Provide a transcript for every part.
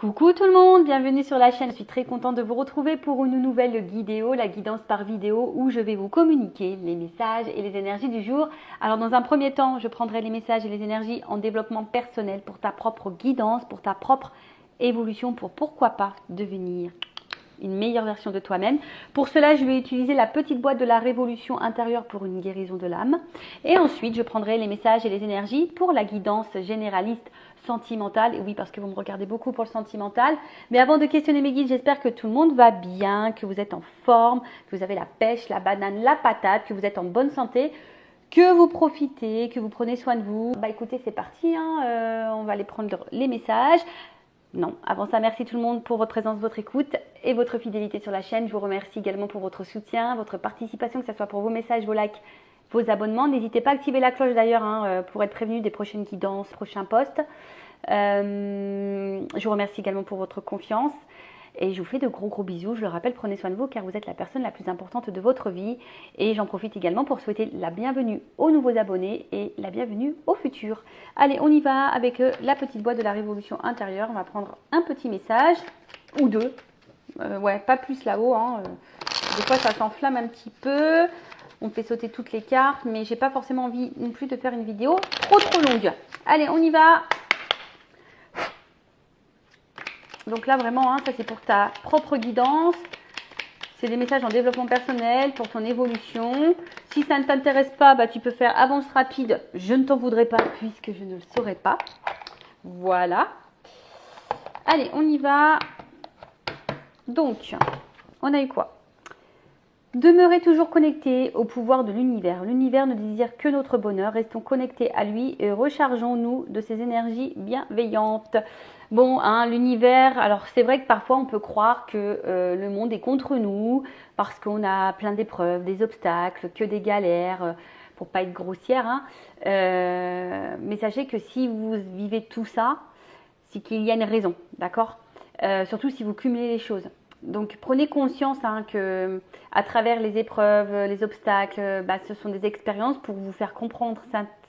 Coucou tout le monde, bienvenue sur la chaîne. Je suis très contente de vous retrouver pour une nouvelle vidéo, la guidance par vidéo, où je vais vous communiquer les messages et les énergies du jour. Alors dans un premier temps, je prendrai les messages et les énergies en développement personnel pour ta propre guidance, pour ta propre évolution, pour pourquoi pas devenir une meilleure version de toi-même. Pour cela, je vais utiliser la petite boîte de la révolution intérieure pour une guérison de l'âme. Et ensuite, je prendrai les messages et les énergies pour la guidance généraliste sentimentale. Et oui, parce que vous me regardez beaucoup pour le sentimental. Mais avant de questionner mes guides, j'espère que tout le monde va bien, que vous êtes en forme, que vous avez la pêche, la banane, la patate, que vous êtes en bonne santé, que vous profitez, que vous prenez soin de vous. Bah écoutez, c'est parti, on va aller prendre les messages. Non, avant ça, merci tout le monde pour votre présence, votre écoute et votre fidélité sur la chaîne. Je vous remercie également pour votre soutien, votre participation, que ce soit pour vos messages, vos likes, vos abonnements. N'hésitez pas à activer la cloche d'ailleurs pour être prévenu des prochaines guidances, prochains posts. Je vous remercie également pour votre confiance. Et je vous fais de gros bisous. Je le rappelle, prenez soin de vous car vous êtes la personne la plus importante de votre vie. Et j'en profite également pour souhaiter la bienvenue aux nouveaux abonnés et la bienvenue aux futurs. Allez, on y va avec la petite boîte de la révolution intérieure. On va prendre un petit message ou deux. Ouais, pas plus là-haut. Des fois, ça s'enflamme un petit peu. On fait sauter toutes les cartes, mais j'ai pas forcément envie non plus de faire une vidéo trop longue. Allez, on y va. Donc là, vraiment, ça c'est pour ta propre guidance. C'est des messages en développement personnel pour ton évolution. Si ça ne t'intéresse pas, tu peux faire avance rapide. Je ne t'en voudrais pas puisque je ne le saurais pas. Voilà. Allez, on y va. Donc, on a eu quoi? Demeurez toujours connectés au pouvoir de l'univers. L'univers ne désire que notre bonheur. Restons connectés à lui et rechargeons-nous de ses énergies bienveillantes. Bon, l'univers, alors c'est vrai que parfois on peut croire que le monde est contre nous parce qu'on a plein d'épreuves, des obstacles, que des galères, pour pas être grossière. Mais sachez que si vous vivez tout ça, c'est qu'il y a une raison, d'accord? Surtout si vous cumulez les choses. Donc prenez conscience que à travers les épreuves, les obstacles, ce sont des expériences pour vous faire comprendre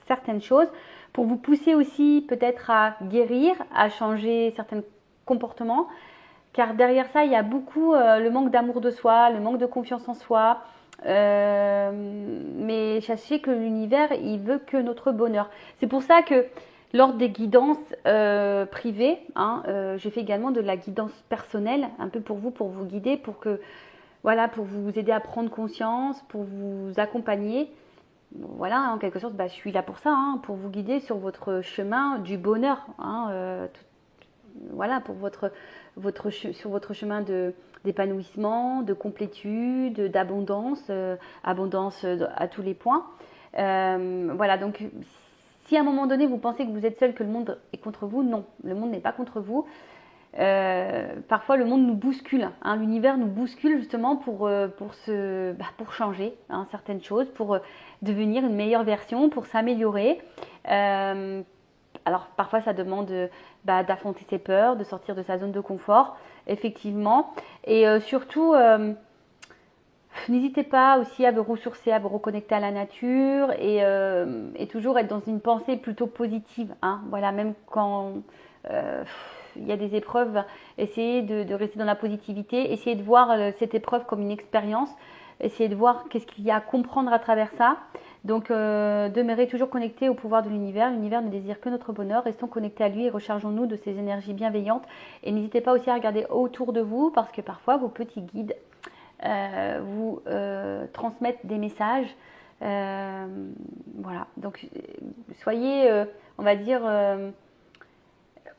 certaines choses, pour vous pousser aussi peut-être à guérir, à changer certains comportements. Car derrière ça, il y a beaucoup le manque d'amour de soi, le manque de confiance en soi. Mais sachez que l'univers, il veut que notre bonheur. C'est pour ça que lors des guidances privées, je fais également de la guidance personnelle, un peu pour vous guider, pour vous aider à prendre conscience, pour vous accompagner. Voilà, en quelque sorte, je suis là pour ça, pour vous guider sur votre chemin du bonheur, sur votre chemin d'épanouissement, de complétude, d'abondance, abondance à tous les points. Voilà, donc si à un moment donné vous pensez que vous êtes seul, que le monde est contre vous, non, le monde n'est pas contre vous. Parfois le monde nous bouscule, l'univers nous bouscule justement pour changer certaines choses, pour devenir une meilleure version, pour s'améliorer. Alors parfois ça demande d'affronter ses peurs, de sortir de sa zone de confort, effectivement. Et surtout, n'hésitez pas aussi à vous ressourcer, à vous reconnecter à la nature et toujours être dans une pensée plutôt positive. Voilà, même quand il y a des épreuves, essayez de rester dans la positivité, essayez de voir cette épreuve comme une expérience, essayez de voir qu'est-ce qu'il y a à comprendre à travers ça. Donc, demeurez toujours connectés au pouvoir de l'univers. L'univers ne désire que notre bonheur. Restons connectés à lui et rechargeons-nous de ses énergies bienveillantes. Et n'hésitez pas aussi à regarder autour de vous parce que parfois, vos petits guides vous transmettent des messages. Voilà. Donc, soyez, on va dire,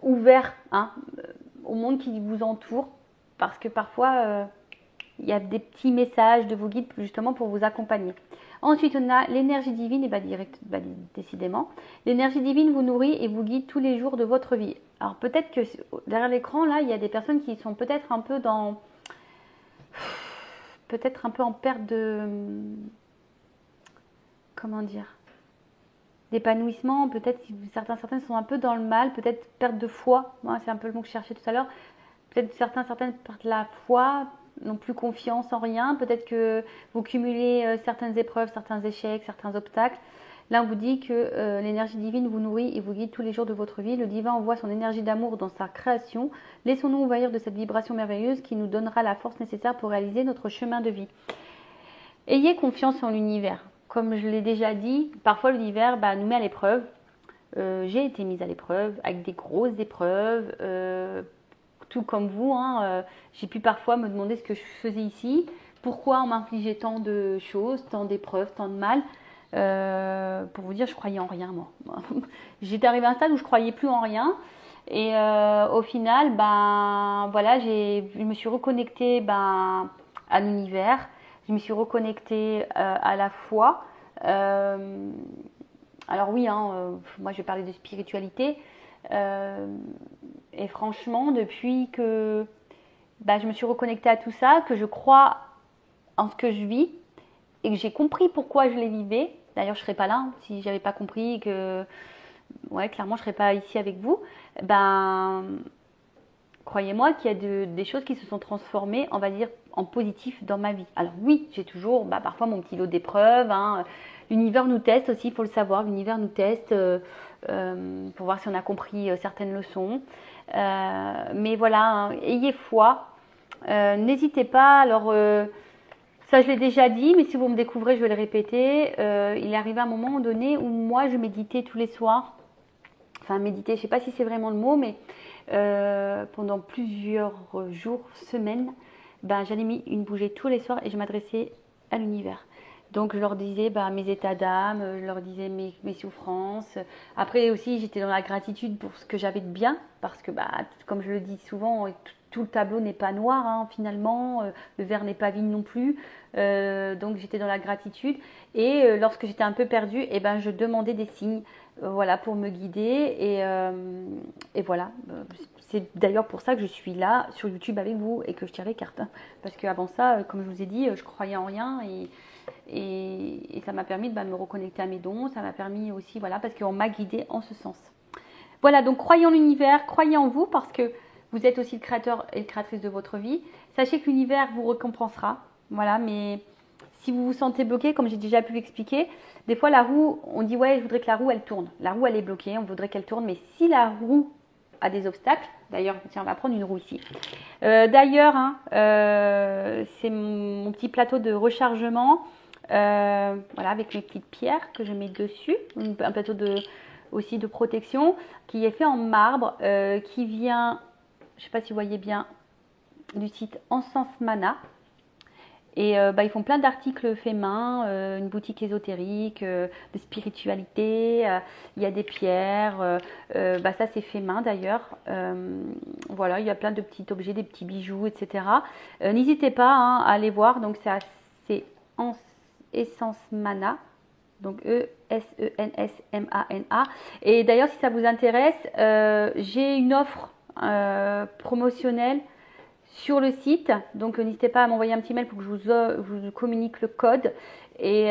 ouverts au monde qui vous entoure parce que parfois, il y a des petits messages de vos guides justement pour vous accompagner. Ensuite, on a l'énergie divine, et décidément. L'énergie divine vous nourrit et vous guide tous les jours de votre vie. Alors peut-être que derrière l'écran, là, il y a des personnes qui sont peut-être un peu en perte de... Comment dire? D'épanouissement. Peut-être certaines sont un peu dans le mal. Peut-être perte de foi. Moi, c'est un peu le mot que je cherchais tout à l'heure. Peut-être certaines perdent la foi, n'ont plus confiance en rien. Peut-être que vous cumulez certaines épreuves, certains échecs, certains obstacles. Là, on vous dit que l'énergie divine vous nourrit et vous guide tous les jours de votre vie. Le divin envoie son énergie d'amour dans sa création. Laissons-nous envahir de cette vibration merveilleuse qui nous donnera la force nécessaire pour réaliser notre chemin de vie. Ayez confiance en l'univers. Comme je l'ai déjà dit, parfois l'univers nous met à l'épreuve. J'ai été mise à l'épreuve avec des grosses épreuves, tout comme vous. J'ai pu parfois me demander ce que je faisais ici. Pourquoi on m'infligeait tant de choses, tant d'épreuves, tant de mal. Pour vous dire, je croyais en rien, moi. J'étais arrivée à un stade où je croyais plus en rien. Et au final, voilà, je me suis reconnectée à l'univers. Je me suis reconnectée à la foi. Alors oui, moi je vais parler de spiritualité. Et franchement, depuis que je me suis reconnectée à tout ça, que je crois en ce que je vis et que j'ai compris pourquoi je les vivais. D'ailleurs, je ne serais pas là si j'avais pas compris que, clairement, je ne serais pas ici avec vous. Croyez-moi qu'il y a des choses qui se sont transformées, on va dire, en positif dans ma vie. Alors oui, j'ai toujours parfois mon petit lot d'épreuves. L'univers nous teste aussi, il faut le savoir. L'univers nous teste pour voir si on a compris certaines leçons. Mais voilà, ayez foi. N'hésitez pas. Alors, ça je l'ai déjà dit, mais si vous me découvrez, je vais le répéter. Il est arrivé un moment donné où moi, je méditais tous les soirs. Enfin, méditer, je ne sais pas si c'est vraiment le mot, mais pendant plusieurs jours, semaines, j'allais mis une bougie tous les soirs et je m'adressais à l'univers. Donc je leur disais mes états d'âme, je leur disais mes souffrances. Après aussi, j'étais dans la gratitude pour ce que j'avais de bien, parce que comme je le dis souvent, tout le tableau n'est pas noir finalement, le verre n'est pas vide non plus. Donc j'étais dans la gratitude. Et lorsque j'étais un peu perdue, je demandais des signes. Voilà, pour me guider et voilà, c'est d'ailleurs pour ça que je suis là sur YouTube avec vous et que je tire les cartes, parce qu'avant ça, comme je vous ai dit, je croyais en rien et ça m'a permis de me reconnecter à mes dons, ça m'a permis aussi, voilà, parce qu'on m'a guidée en ce sens. Voilà, donc croyez en l'univers, croyez en vous, parce que vous êtes aussi le créateur et la créatrice de votre vie. Sachez que l'univers vous récompensera, voilà, mais si vous vous sentez bloqué, comme j'ai déjà pu l'expliquer, des fois la roue, on dit je voudrais que la roue elle tourne. La roue elle est bloquée, on voudrait qu'elle tourne, mais si la roue a des obstacles, d'ailleurs, tiens, on va prendre une roue ici. D'ailleurs, c'est mon petit plateau de rechargement, voilà, avec mes petites pierres que je mets dessus, un plateau aussi de protection qui est fait en marbre, qui vient, je ne sais pas si vous voyez bien, du site Encens Mana. Et ils font plein d'articles faits main, une boutique ésotérique, de spiritualité, il y a des pierres, ça c'est fait main d'ailleurs. Voilà, il y a plein de petits objets, des petits bijoux, etc. N'hésitez pas à aller voir, donc c'est Essence Mana, donc E-S-E-N-S-M-A-N-A. Et d'ailleurs, si ça vous intéresse, j'ai une offre promotionnelle sur le site, donc n'hésitez pas à m'envoyer un petit mail pour que je vous communique le code. Et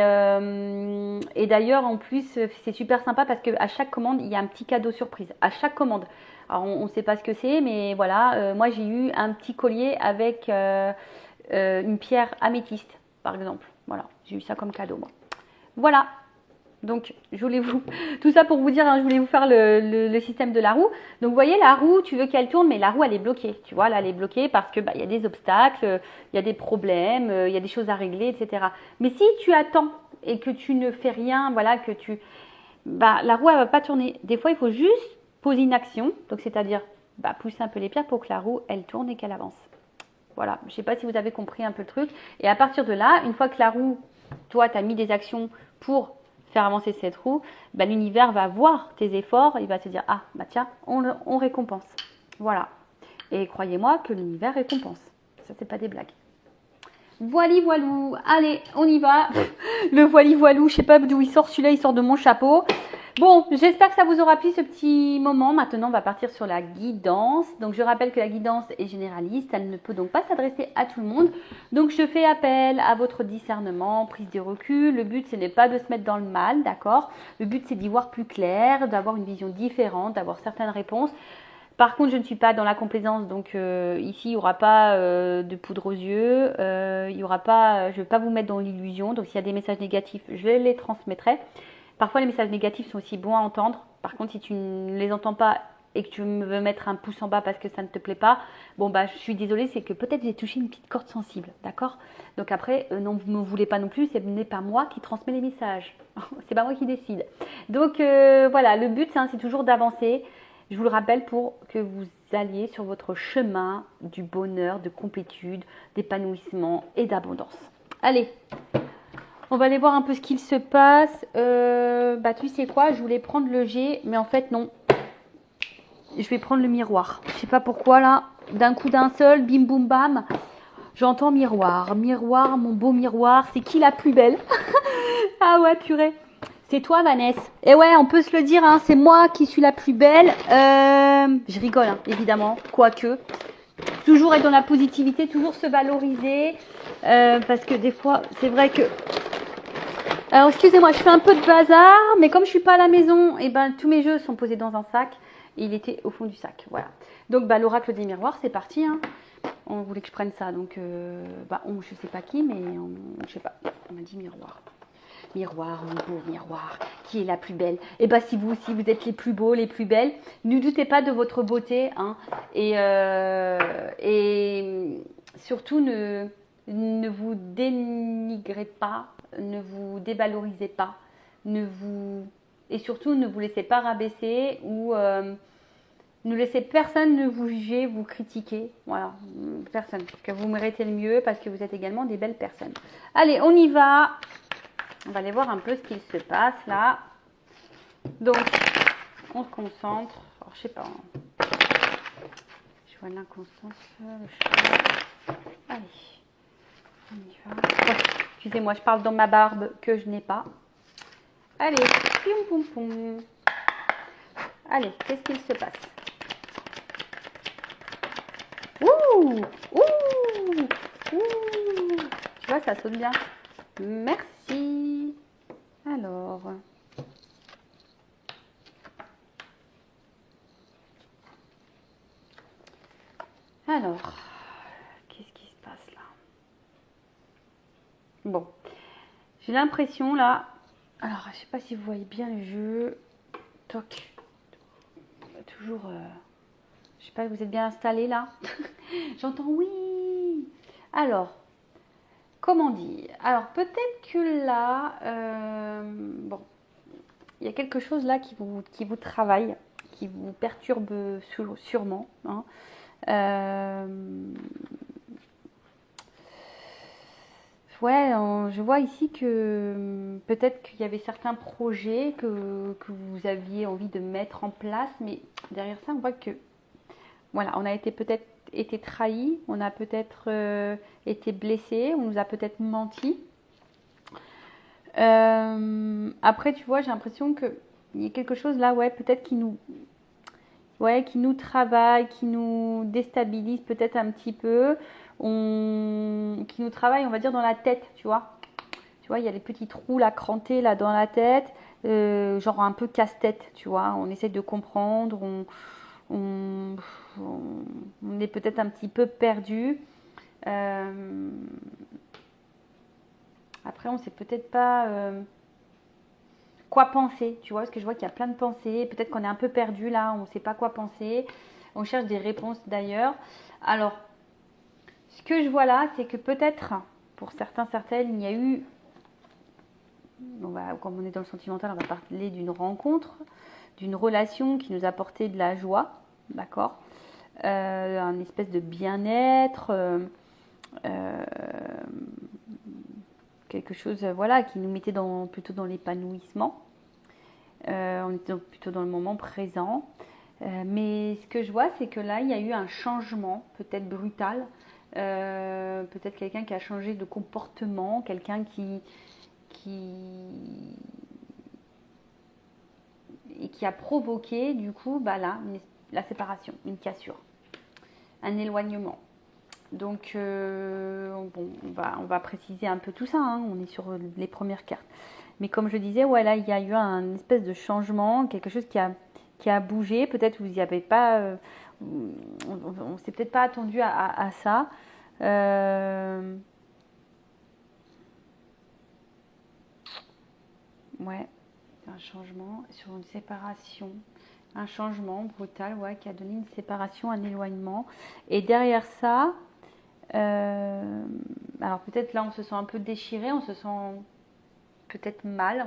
d'ailleurs, en plus, c'est super sympa parce qu'à chaque commande, il y a un petit cadeau surprise. À chaque commande. Alors, on ne sait pas ce que c'est, mais voilà, moi j'ai eu un petit collier avec une pierre améthyste, par exemple. Voilà, j'ai eu ça comme cadeau, moi. Voilà. Donc, tout ça pour vous dire, je voulais vous faire le système de la roue. Donc, vous voyez, la roue, tu veux qu'elle tourne, mais la roue, elle est bloquée. Tu vois, là, elle est bloquée parce que il y a des obstacles, il y a des problèmes, il y a des choses à régler, etc. Mais si tu attends et que tu ne fais rien, voilà, la roue, elle va pas tourner. Des fois, il faut juste poser une action. Donc, c'est-à-dire, pousser un peu les pierres pour que la roue, elle tourne et qu'elle avance. Voilà. Je ne sais pas si vous avez compris un peu le truc. Et à partir de là, une fois que la roue, toi, tu as mis des actions pour faire avancer cette roue, l'univers va voir tes efforts, il va se dire tiens, on récompense. Voilà. Et croyez-moi que l'univers récompense. Ça, c'est pas des blagues. Voili voilou. Allez, on y va. Le voili voilou, je sais pas d'où il sort, celui-là il sort de mon chapeau. Bon, j'espère que ça vous aura plu ce petit moment. Maintenant, on va partir sur la guidance. Donc, je rappelle que la guidance est généraliste. Elle ne peut donc pas s'adresser à tout le monde. Donc, je fais appel à votre discernement, prise de recul. Le but, ce n'est pas de se mettre dans le mal, d'accord? Le but, c'est d'y voir plus clair, d'avoir une vision différente, d'avoir certaines réponses. Par contre, je ne suis pas dans la complaisance, donc ici, il n'y aura pas de poudre aux yeux. Il y aura pas, je ne vais pas vous mettre dans l'illusion. Donc, s'il y a des messages négatifs, je les transmettrai. Parfois, les messages négatifs sont aussi bons à entendre. Par contre, si tu ne les entends pas et que tu veux mettre un pouce en bas parce que ça ne te plaît pas, bon, bah, je suis désolée, c'est que peut-être j'ai touché une petite corde sensible, d'accord? Donc après, non, vous ne me voulez pas non plus, ce n'est pas moi qui transmets les messages. C'est pas moi qui décide. Donc voilà, le but, hein, c'est toujours d'avancer. Je vous le rappelle pour que vous alliez sur votre chemin du bonheur, de complétude, d'épanouissement et d'abondance. Allez, on va aller voir un peu ce qu'il se passe. Bah, tu sais quoi, je voulais prendre le G, mais en fait, non. Je vais prendre le miroir. Je sais pas pourquoi, là, d'un coup d'un seul, bim boum bam, j'entends miroir. Miroir, mon beau miroir, c'est qui la plus belle? Ah ouais, purée. C'est toi, Vanessa. Et ouais, on peut se le dire, hein, c'est moi qui suis la plus belle. Je rigole, hein, évidemment, quoique. Toujours être dans la positivité, toujours se valoriser. Parce que des fois, c'est vrai que... Alors, excusez-moi, je fais un peu de bazar, mais comme je suis pas à la maison, et ben tous mes jeux sont posés dans un sac. Et il était au fond du sac, voilà. Donc, bah, l'oracle des miroirs, c'est parti, hein. On voulait que je prenne ça, donc, je sais pas qui, mais je sais pas. On m'a dit miroir. Miroir, mon beau miroir, qui est la plus belle? Et bah, si vous aussi, vous êtes les plus beaux, les plus belles, ne doutez pas de votre beauté, hein. Et surtout, ne vous dénigrez pas, ne vous dévalorisez pas, et surtout, ne vous laissez pas rabaisser ou ne laissez personne ne vous juger, vous critiquer. Voilà, personne. Que vous méritez le mieux parce que vous êtes également des belles personnes. Allez, on y va. On va aller voir un peu ce qu'il se passe là. Donc, on se concentre. Alors, je sais pas. Je vois l'inconstance. Allez, on y va. Oh, excusez-moi, je parle dans ma barbe que je n'ai pas. Allez, poum poum poum. Allez, qu'est-ce qu'il se passe? Ouh, ouh, ouh. Tu vois, ça saute bien. Merci. Alors. Qu'est-ce qui se passe là? Bon, j'ai l'impression là. Alors, je sais pas si vous voyez bien le jeu. Toc. Toujours. Je sais pas, vous êtes bien installé là? J'entends oui. Alors, comment dire? Alors, peut-être que là, bon, il y a quelque chose là qui vous travaille, qui vous perturbe sûrement, hein. Ouais, je vois ici que peut-être qu'il y avait certains projets que vous aviez envie de mettre en place, mais derrière ça, on voit que voilà, on a peut-être été trahi, on a peut-être été blessé, on nous a peut-être menti. Après, tu vois, j'ai l'impression qu'il y a quelque chose là, ouais, peut-être qui nous travaille, qui nous déstabilise peut-être un petit peu, qui nous travaille, on va dire, dans la tête, tu vois. Tu vois, il y a les petits trous là, crantés là dans la tête, genre un peu casse-tête, tu vois. On essaie de comprendre, on est peut-être un petit peu perdu. Après, on sait peut-être pas quoi penser, tu vois, parce que je vois qu'il y a plein de pensées. Peut-être qu'on est un peu perdu là, on ne sait pas quoi penser. On cherche des réponses d'ailleurs. Alors, ce que je vois là, c'est que peut-être, pour certains, certaines, il y a eu, comme on est dans le sentimental, on va parler d'une rencontre, d'une relation qui nous a apporté de la joie, d'accord, un espèce de bien-être, quelque chose, voilà, qui nous mettait plutôt dans l'épanouissement. On était plutôt dans le moment présent. Mais ce que je vois, c'est que là, il y a eu un changement, peut-être brutal. Peut-être quelqu'un qui a changé de comportement, quelqu'un qui a provoqué, du coup, bah là, la séparation, une cassure, un éloignement. Donc, bon, on va préciser un peu tout ça, hein. On est sur les premières cartes. Mais comme je disais, ouais, là, il y a eu un espèce de changement, quelque chose qui a bougé. Peut-être vous n'y avez pas, on s'est peut-être pas attendu à ça. Ouais. un changement sur une séparation. Un changement brutal, ouais, qui a donné une séparation, un éloignement. Et derrière ça, alors peut-être là, on se sent un peu déchiré, on se sent peut-être mal.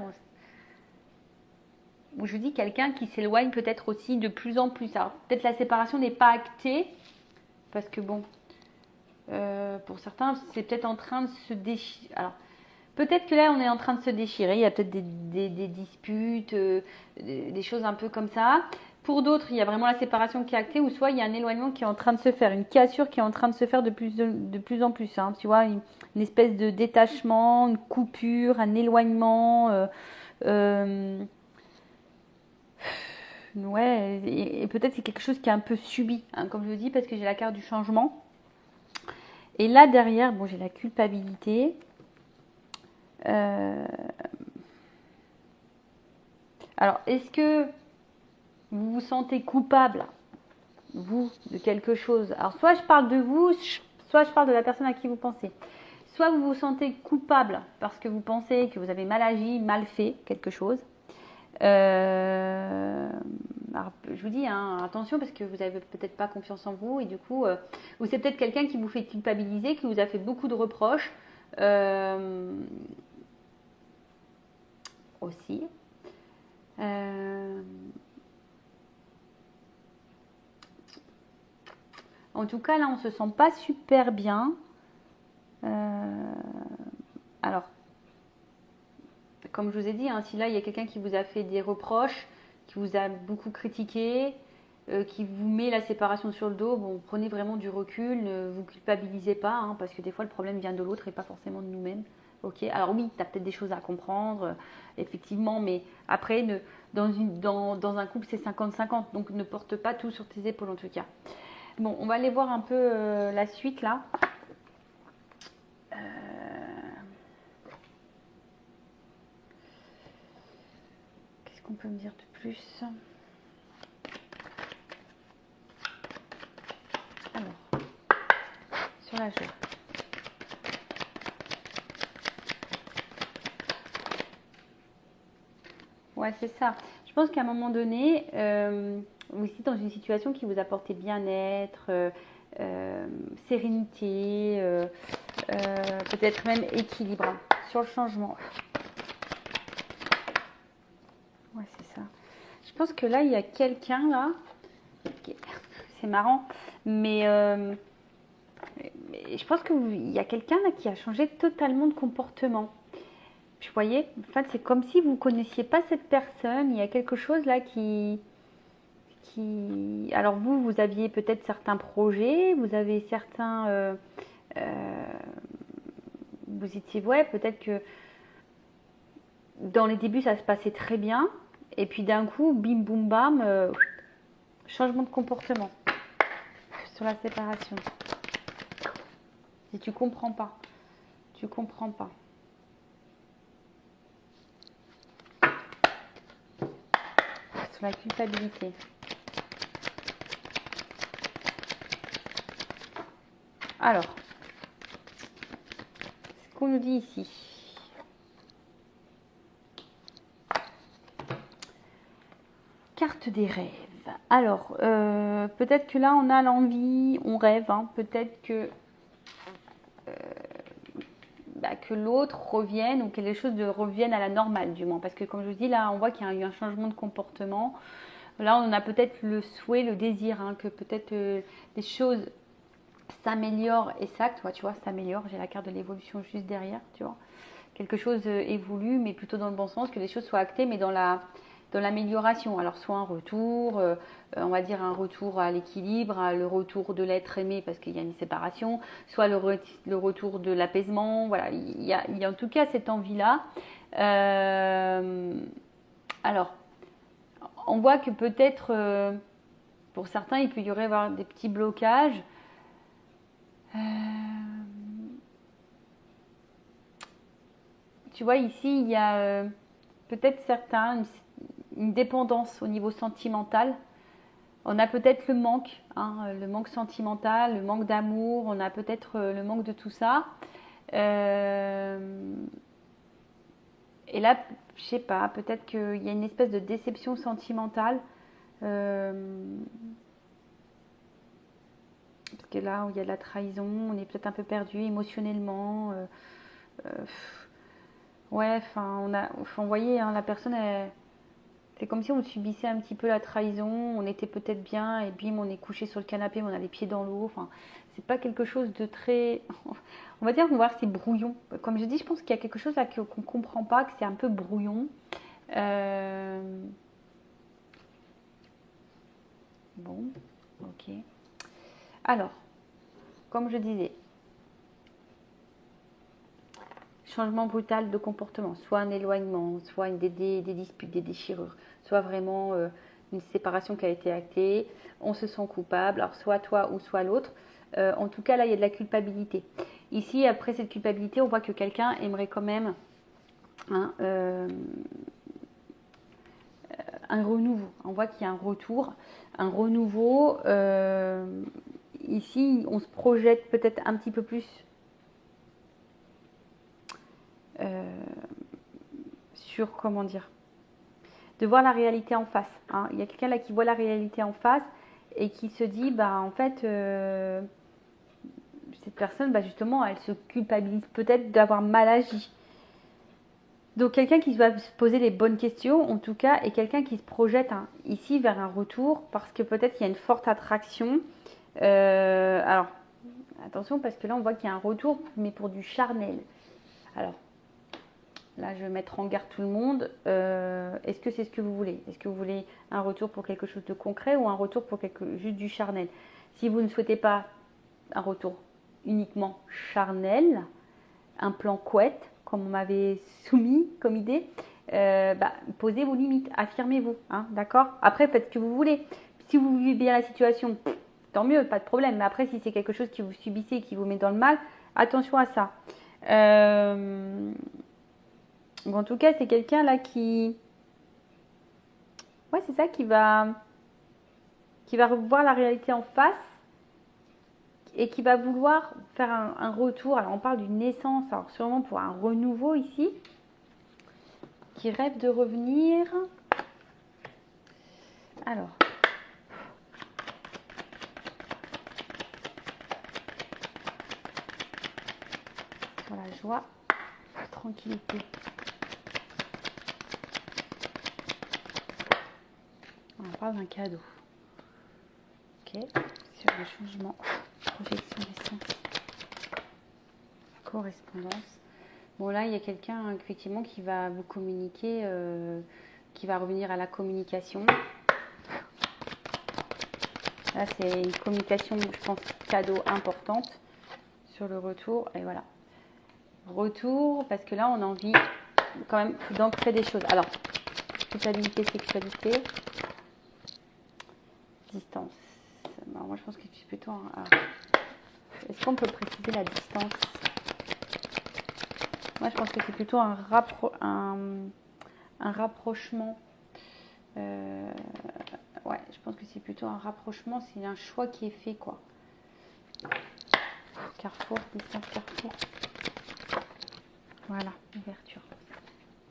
Je vous dis quelqu'un qui s'éloigne peut-être aussi de plus en plus. Alors peut-être la séparation n'est pas actée, parce que bon, pour certains, c'est peut-être en train de se déchirer. Alors, peut-être que là, on est en train de se déchirer. Il y a peut-être des disputes, des choses un peu comme ça. Pour d'autres, il y a vraiment la séparation qui est actée, ou soit il y a un éloignement qui est en train de se faire, une cassure qui est en train de se faire de plus en plus. Hein. Tu vois, une espèce de détachement, une coupure, un éloignement. Ouais, et peut-être c'est quelque chose qui est un peu subi, hein, comme je le dis, parce que j'ai la carte du changement. Et là, derrière, bon, j'ai la culpabilité. Alors, est-ce que vous vous sentez coupable, vous, de quelque chose? Alors, soit je parle de vous, soit je parle de la personne à qui vous pensez. Soit vous vous sentez coupable parce que vous pensez que vous avez mal agi, mal fait quelque chose. Alors, je vous dis, hein, attention parce que vous n'avez peut-être pas confiance en vous et du coup, ou c'est peut-être quelqu'un qui vous fait culpabiliser, qui vous a fait beaucoup de reproches aussi. En tout cas, là, on se sent pas super bien. Alors, comme je vous ai dit, hein, si là, il y a quelqu'un qui vous a fait des reproches, qui vous a beaucoup critiqué, qui vous met la séparation sur le dos, bon, prenez vraiment du recul, ne vous culpabilisez pas, hein, parce que des fois, le problème vient de l'autre et pas forcément de nous-mêmes. Ok, alors oui, tu as peut-être des choses à comprendre, effectivement, mais après, dans un couple, c'est 50-50, donc ne porte pas tout sur tes épaules en tout cas. Bon, on va aller voir un peu la suite là. Qu'est-ce qu'on peut me dire de plus? Alors, sur la joie. Ouais, c'est ça. Je pense qu'à un moment donné, vous êtes dans une situation qui vous apportait bien-être, sérénité, peut-être même équilibre, hein, sur le changement. Ouais, c'est ça. Je pense que là, il y a quelqu'un là, c'est marrant, mais je pense qu'il y a quelqu'un là qui a changé totalement de comportement. Vous voyez, en fait, c'est comme si vous ne connaissiez pas cette personne. Il y a quelque chose là Alors vous aviez peut-être certains projets, vous avez certains... vous étiez... Ouais, peut-être que dans les débuts, ça se passait très bien. Et puis d'un coup, bim, boum, bam, changement de comportement sur la séparation. Si tu comprends pas, tu comprends pas. Sur la culpabilité. Alors, ce qu'on nous dit ici. Carte des rêves. Alors, peut-être que là, on a l'envie, on rêve, hein, peut-être que l'autre revienne ou que les choses reviennent à la normale du moins. Parce que comme je vous dis, là, on voit qu'il y a eu un changement de comportement. Là, on a peut-être le souhait, le désir, hein, que peut-être les choses s'améliorent. Et ça, toi, tu vois, s'améliore. J'ai la carte de l'évolution juste derrière, tu vois. Quelque chose évolue, mais plutôt dans le bon sens, que les choses soient actées, mais dans l'amélioration. Alors soit un retour, on va dire un retour à l'équilibre, le retour de l'être aimé parce qu'il y a une séparation, soit le retour de l'apaisement. Voilà, il y a en tout cas cette envie-là. Alors, on voit que peut-être pour certains, il peut y avoir des petits blocages. Tu vois, ici, il y a peut-être certains, une dépendance au niveau sentimental. On a peut-être le manque, hein, le manque sentimental, le manque d'amour, on a peut-être le manque de tout ça. Et là, je sais pas, peut-être qu'il y a une espèce de déception sentimentale. Parce que là où il y a de la trahison, on est peut-être un peu perdu émotionnellement. Ouais, enfin, vous voyez, hein, la personne, c'est comme si on subissait un petit peu la trahison. On était peut-être bien et bim, on est couché sur le canapé, mais on a les pieds dans l'eau. Enfin, c'est pas quelque chose de très. On va dire qu'on va voir c'est brouillon. Comme je dis, je pense qu'il y a quelque chose là qu'on ne comprend pas, que c'est un peu brouillon. Bon, ok. Alors, comme je disais, changement brutal de comportement, soit un éloignement, soit des disputes, des déchirures, soit vraiment une séparation qui a été actée, on se sent coupable, alors soit toi ou soit l'autre. En tout cas, là, il y a de la culpabilité. Ici, après cette culpabilité, on voit que quelqu'un aimerait quand même hein, un renouveau. On voit qu'il y a un retour, un renouveau. Ici, on se projette peut-être un petit peu plus sur, comment dire, de voir la réalité en face. Hein. Il y a quelqu'un là qui voit la réalité en face et qui se dit, bah en fait, cette personne, bah, justement, elle se culpabilise peut-être d'avoir mal agi. Donc quelqu'un qui va se poser les bonnes questions, en tout cas, et quelqu'un qui se projette hein, ici vers un retour, parce que peut-être il y a une forte attraction. Alors, attention, parce que là, on voit qu'il y a un retour, mais pour du charnel. Alors, là, je vais mettre en garde tout le monde. Est-ce que c'est ce que vous voulez? Est-ce que vous voulez un retour pour quelque chose de concret ou un retour pour juste du charnel? Si vous ne souhaitez pas un retour uniquement charnel, un plan couette, comme on m'avait soumis comme idée, posez vos limites, affirmez-vous, hein, d'accord? Après, faites ce que vous voulez. Si vous vivez bien la situation, tant mieux, pas de problème. Mais après, si c'est quelque chose que vous subissez et qui vous met dans le mal, attention à ça. En tout cas, c'est quelqu'un là qui... Ouais, c'est ça, qui va voir la réalité en face et qui va vouloir faire un retour. Alors, on parle d'une naissance, alors sûrement pour un renouveau ici, qui rêve de revenir. Alors, sur la joie, la tranquillité. On parle d'un cadeau. Ok, sur le changement, projection des sens, correspondance. Bon là, il y a quelqu'un effectivement qui va vous communiquer, qui va revenir à la communication. Là, c'est une communication, je pense, cadeau importante sur le retour. Et voilà. Retour, parce que là, on a envie quand même d'ancrer des choses. Alors, culpabilité, sexualité, distance. Alors, moi, je pense que tu es plutôt... est-ce qu'on peut préciser la distance? Moi, je pense que c'est plutôt un rapprochement. Ouais, je pense que c'est plutôt un rapprochement. C'est un choix qui est fait, quoi. Carrefour, distance, carrefour. Voilà, ouverture.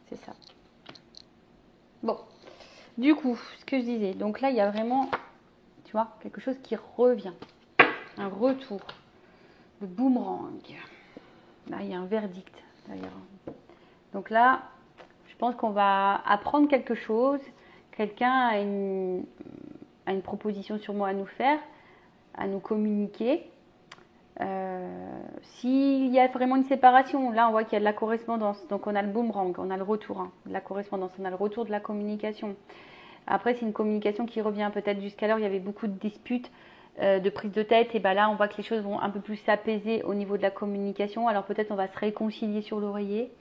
C'est ça. Bon, du coup, ce que je disais. Donc là, il y a vraiment, tu vois, quelque chose qui revient. Un retour. Le boomerang. Là, il y a un verdict, d'ailleurs. Donc là, je pense qu'on va apprendre quelque chose. Quelqu'un a une proposition sûrement à nous faire, à nous communiquer. S'il y a vraiment une séparation, là on voit qu'il y a de la correspondance, donc on a le boomerang, on a le retour hein, de la correspondance, on a le retour de la communication. Après c'est une communication qui revient peut-être jusqu'alors il y avait beaucoup de disputes, de prise de tête, et ben là on voit que les choses vont un peu plus s'apaiser au niveau de la communication, alors peut-être on va se réconcilier sur l'oreiller.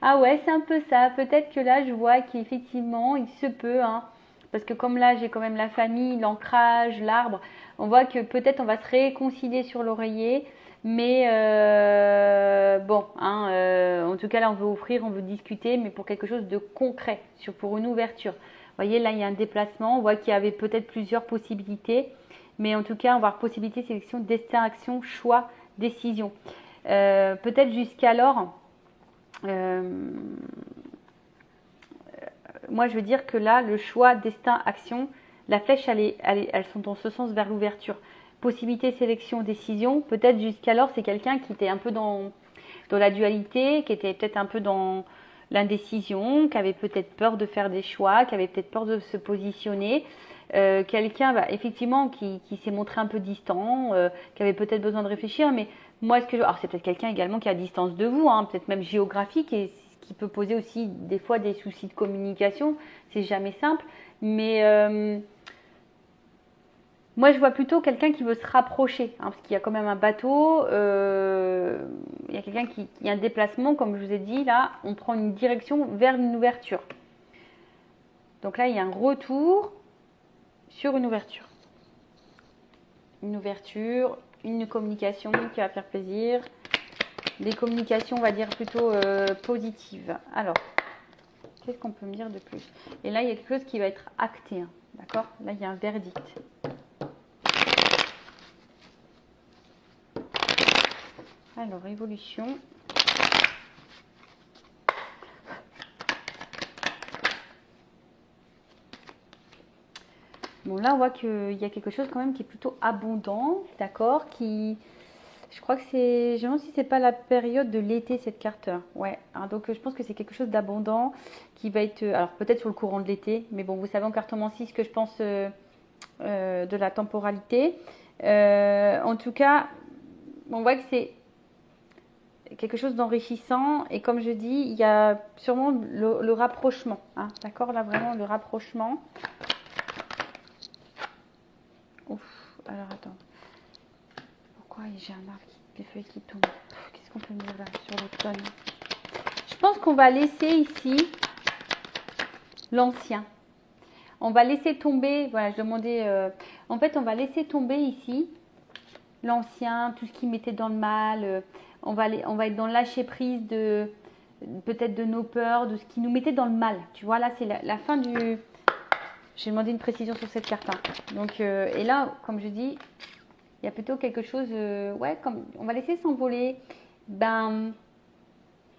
Ah ouais, c'est un peu ça, peut-être que là je vois qu'effectivement il se peut, hein, parce que comme là j'ai quand même la famille, l'ancrage, l'arbre, on voit que peut-être on va se réconcilier sur l'oreiller, mais bon, hein, en tout cas là on veut offrir, on veut discuter, mais pour quelque chose de concret, pour une ouverture. Vous voyez là il y a un déplacement, on voit qu'il y avait peut-être plusieurs possibilités, mais en tout cas on va avoir possibilité, sélection, destin, action, choix, décision. Peut-être jusqu'alors, Euh, moi, je veux dire que là, le choix, destin, action, la flèche, elles sont dans ce sens vers l'ouverture. Possibilité, sélection, décision. Peut-être jusqu'alors, c'est quelqu'un qui était un peu dans la dualité, qui était peut-être un peu dans l'indécision, qui avait peut-être peur de faire des choix, qui avait peut-être peur de se positionner. Quelqu'un, effectivement, qui s'est montré un peu distant, qui avait peut-être besoin de réfléchir, mais moi, alors c'est peut-être quelqu'un également qui est à distance de vous, hein, peut-être même géographique, et ce qui peut poser aussi des fois des soucis de communication. C'est jamais simple, mais moi, je vois plutôt quelqu'un qui veut se rapprocher, hein, parce qu'il y a quand même un bateau, il y a quelqu'un il y a un déplacement, comme je vous ai dit, là, on prend une direction vers une ouverture. Donc là, il y a un retour sur une ouverture. Une ouverture, une communication qui va faire plaisir. Des communications, on va dire, plutôt positives. Alors, qu'est-ce qu'on peut me dire de plus? Et là, il y a quelque chose qui va être acté, hein, d'accord? Là, il y a un verdict. Alors, évolution. Bon, là, on voit qu'il y a quelque chose quand même qui est plutôt abondant, d'accord? Je crois que je me demande si c'est pas la période de l'été, cette carte. Ouais, hein, donc je pense que c'est quelque chose d'abondant qui va être, alors peut-être sur le courant de l'été, mais bon, vous savez en cartomancie ce que je pense de la temporalité. En tout cas, on voit que c'est quelque chose d'enrichissant et comme je dis, il y a sûrement le rapprochement, hein, d'accord? Là, vraiment, le rapprochement. Ouf, alors attends. Pourquoi j'ai un arbre des feuilles qui tombent? Qu'est-ce qu'on peut me dire là sur l'automne? Je pense qu'on va laisser ici l'ancien. On va laisser tomber, voilà, je demandais, en fait, on va laisser tomber ici l'ancien, tout ce qui mettait dans le mal. On va être dans le lâcher prise de peut-être de nos peurs, de ce qui nous mettait dans le mal. Tu vois, là, c'est la fin du. J'ai demandé une précision sur cette carte. Hein. Donc, et là, comme je dis, il y a plutôt quelque chose, ouais, comme on va laisser s'envoler,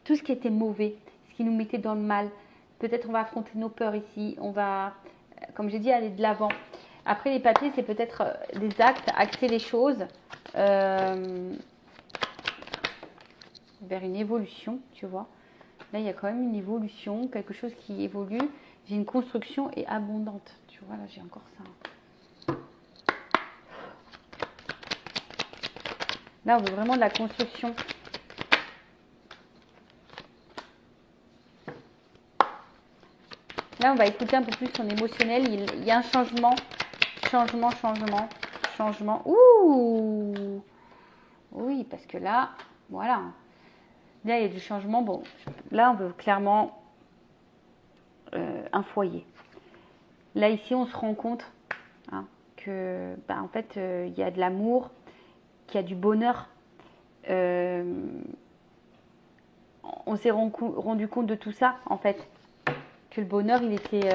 tout ce qui était mauvais, ce qui nous mettait dans le mal. Peut-être on va affronter nos peurs ici, on va, comme j'ai dit, aller de l'avant. Après les papiers, c'est peut-être des actes, axer les choses vers une évolution, tu vois. Là, il y a quand même une évolution, quelque chose qui évolue. J'ai une construction et abondante, tu vois, là j'ai encore ça. Là, on veut vraiment de la construction. Là, on va écouter un peu plus son émotionnel. Il y a un changement. Changement. Ouh! Oui, parce que là, voilà. Là, il y a du changement. Bon, là, on veut clairement un foyer. Là, ici, on se rend compte hein, que, en fait, il y a de l'amour, qu'il y a du bonheur. On s'est rendu compte de tout ça, en fait. Que le bonheur, il était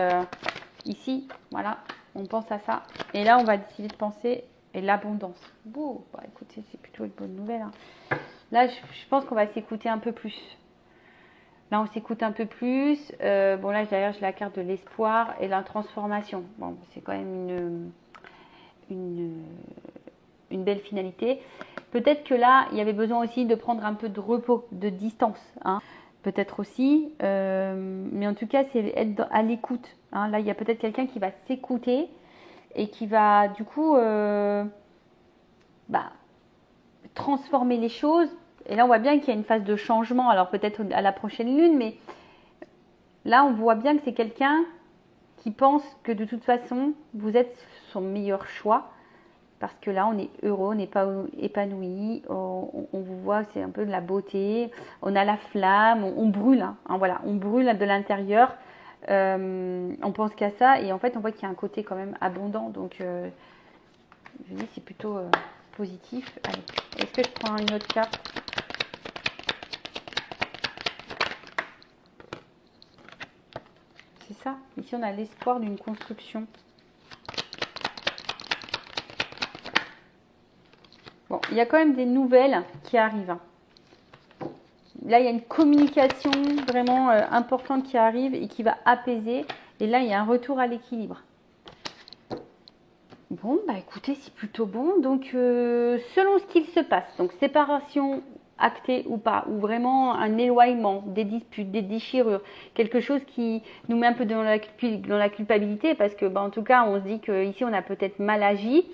ici. Voilà, on pense à ça. Et là, on va décider de penser et l'abondance. Bon, écoutez, c'est plutôt une bonne nouvelle. Hein. Là, je pense qu'on va s'écouter un peu plus. Là, on s'écoute un peu plus. Bon, là, derrière, j'ai la carte de l'espoir et la transformation. Bon, c'est quand même une belle finalité. Peut-être que là, il y avait besoin aussi de prendre un peu de repos, de distance. Hein. Peut-être aussi. Mais en tout cas, c'est être à l'écoute. Hein. Là, il y a peut-être quelqu'un qui va s'écouter et qui va, du coup, transformer les choses. Et là, on voit bien qu'il y a une phase de changement. Alors, peut-être à la prochaine lune, mais là, on voit bien que c'est quelqu'un qui pense que de toute façon, vous êtes son meilleur choix. Parce que là, on est heureux, on n'est pas épanoui, on vous voit, c'est un peu de la beauté, on a la flamme, on brûle, hein, voilà, on brûle de l'intérieur, on pense qu'à ça, et en fait, on voit qu'il y a un côté quand même abondant, donc je dis c'est plutôt positif. Allez, est-ce que je prends une autre carte? C'est ça, ici on a l'espoir d'une construction. Bon, il y a quand même des nouvelles qui arrivent. là, il y a une communication vraiment importante qui arrive et qui va apaiser. Et là, il y a un retour à l'équilibre. Bon, bah écoutez, c'est plutôt bon. Donc, selon ce qu'il se passe, donc séparation actée ou pas, ou vraiment un éloignement, des disputes, des déchirures, quelque chose qui nous met un peu dans la culpabilité, parce que, bah, en tout cas, on se dit qu'ici, on a peut-être mal agi.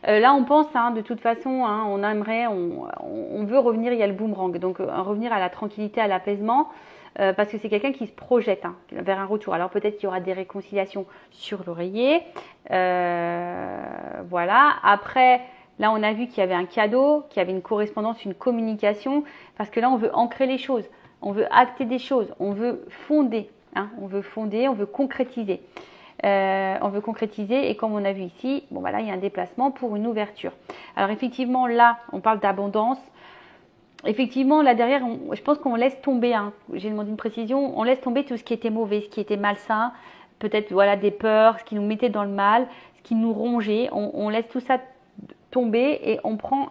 Là, on pense, hein, de toute façon, hein, on aimerait, on veut revenir, il y a le boomerang, donc revenir à la tranquillité, à l'apaisement. Parce que c'est quelqu'un qui se projette vers un retour. Alors peut-être qu'il y aura des réconciliations sur l'oreiller. Voilà. Après, là, on a vu qu'il y avait un cadeau, qu'il y avait une correspondance, une communication. Parce que là, on veut ancrer les choses. On veut acter des choses. On veut fonder. Hein, on veut fonder, on veut concrétiser. On veut concrétiser et comme on a vu ici, bon voilà, il y a un déplacement pour une ouverture. Alors effectivement, là, on parle d'abondance. Effectivement, là derrière, je pense qu'on laisse tomber, hein, j'ai demandé une précision, on laisse tomber tout ce qui était mauvais, ce qui était malsain, peut-être voilà des peurs, ce qui nous mettait dans le mal, ce qui nous rongeait, on laisse tout ça tomber et on prend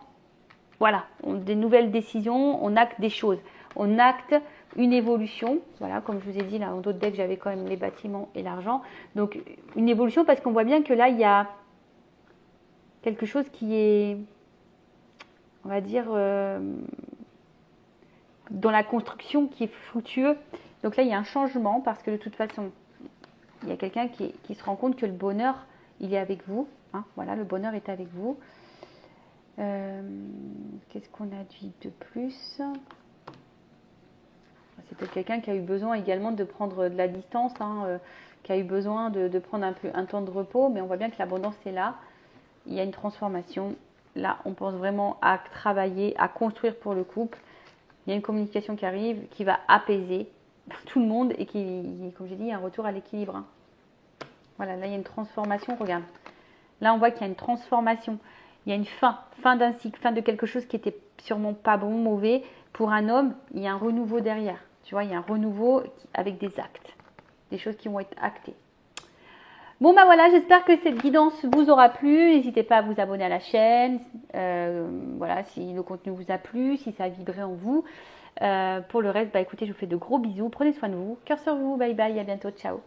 voilà, des nouvelles décisions, on acte des choses, on acte une évolution, voilà, comme je vous ai dit, là, en d'autres decks, j'avais quand même les bâtiments et l'argent, donc une évolution parce qu'on voit bien que là, il y a quelque chose qui est, on va dire, dans la construction qui est fructueux. Donc là, il y a un changement parce que de toute façon, il y a quelqu'un qui se rend compte que le bonheur, il est avec vous. Hein, voilà, le bonheur est avec vous. Qu'est-ce qu'on a dit de plus? C'est peut-être quelqu'un qui a eu besoin également de prendre de la distance, hein, qui a eu besoin de prendre un temps de repos, mais on voit bien que l'abondance est là. Il y a une transformation. Là, on pense vraiment à travailler, à construire pour le couple. Il y a une communication qui arrive, qui va apaiser tout le monde et qui, comme j'ai dit, un retour à l'équilibre. Hein. Voilà, là, il y a une transformation, regarde. Là, on voit qu'il y a une transformation. Il y a une fin d'un cycle, fin de quelque chose qui était sûrement pas bon, mauvais. Pour un homme, il y a un renouveau derrière. Tu vois, il y a un renouveau avec des actes, des choses qui vont être actées. Bon, bah voilà, j'espère que cette guidance vous aura plu. N'hésitez pas à vous abonner à la chaîne. Voilà, si le contenu vous a plu, si ça a vibré en vous. Pour le reste, bah écoutez, je vous fais de gros bisous. Prenez soin de vous. Cœur sur vous. Bye bye. À bientôt. Ciao.